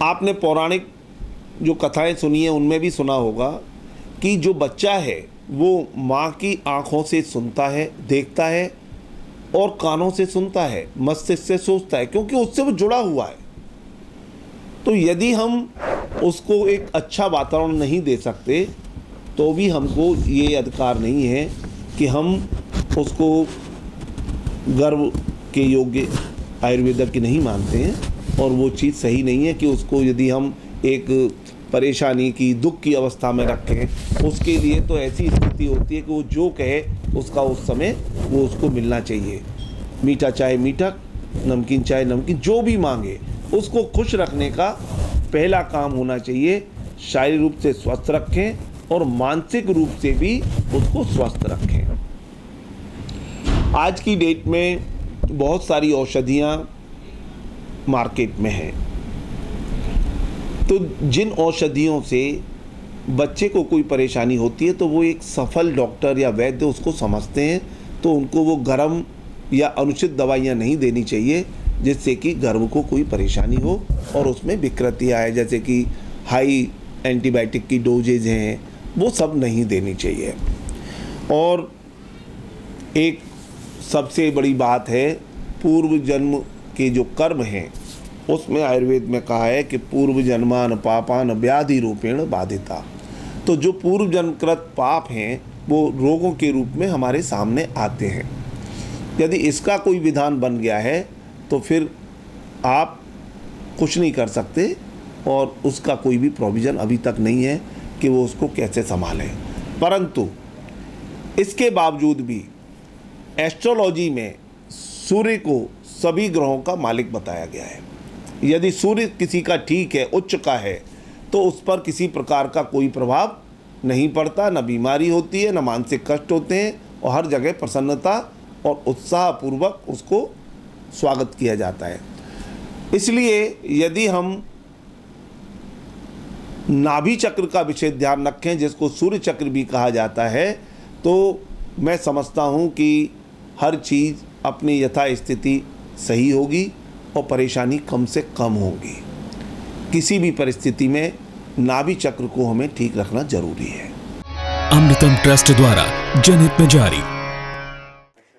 आपने पौराणिक जो कथाएं सुनी हैं उनमें भी सुना होगा कि जो बच्चा है वो माँ की आँखों से सुनता है, देखता है और कानों से सुनता है, मस्तिष्क से सोचता है, क्योंकि उससे वो जुड़ा हुआ है। तो यदि हम उसको एक अच्छा वातावरण नहीं दे सकते तो भी हमको ये अधिकार नहीं है कि हम उसको गर्व के योग्य आयुर्वेद की नहीं मानते हैं। और वो चीज़ सही नहीं है कि उसको यदि हम एक परेशानी की, दुख की अवस्था में रखें। उसके लिए तो ऐसी स्थिति होती है कि वो जो कहे उसका उस समय वो उसको मिलना चाहिए। मीठा चाहे मीठा, नमकीन चाहे नमकीन, जो भी मांगे उसको खुश रखने का पहला काम होना चाहिए। शारीरिक रूप से स्वस्थ रखें और मानसिक रूप से भी उसको स्वस्थ रखें। आज की डेट में बहुत सारी औषधियाँ मार्केट में हैं, तो जिन औषधियों से बच्चे को कोई परेशानी होती है तो वो एक सफल डॉक्टर या वैद्य उसको समझते हैं, तो उनको वो गर्म या अनुचित दवाइयाँ नहीं देनी चाहिए जिससे कि गर्भ को कोई परेशानी हो और उसमें विकृति आए। जैसे कि हाई एंटीबायोटिक की डोजेज हैं, वो सब नहीं देनी चाहिए। और एक सबसे बड़ी बात है, पूर्व जन्म के जो कर्म हैं उसमें आयुर्वेद में कहा है कि पूर्व जन्मान पापान व्याधि रूपेण बाधिता। तो जो पूर्व जन्मकृत पाप हैं वो रोगों के रूप में हमारे सामने आते हैं। यदि इसका कोई विधान बन गया है तो फिर आप कुछ नहीं कर सकते और उसका कोई भी प्रोविज़न अभी तक नहीं है कि वो उसको कैसे संभालें। परंतु इसके बावजूद भी एस्ट्रोलॉजी में सूर्य को सभी ग्रहों का मालिक बताया गया है। यदि सूर्य किसी का ठीक है, उच्च का है, तो उस पर किसी प्रकार का कोई प्रभाव नहीं पड़ता, न बीमारी होती है, न मानसिक कष्ट होते हैं और हर जगह प्रसन्नता और उत्साहपूर्वक उसको स्वागत किया जाता है। इसलिए यदि हम नाभि चक्र का विशेष ध्यान रखें, जिसको सूर्य चक्र भी कहा जाता है, तो मैं समझता हूँ कि हर चीज़ अपनी यथास्थिति सही होगी और परेशानी कम से कम होगी। किसी भी परिस्थिति में नाभि चक्र को हमें ठीक रखना जरूरी है। अमृतम ट्रस्ट द्वारा जनहित में जारी।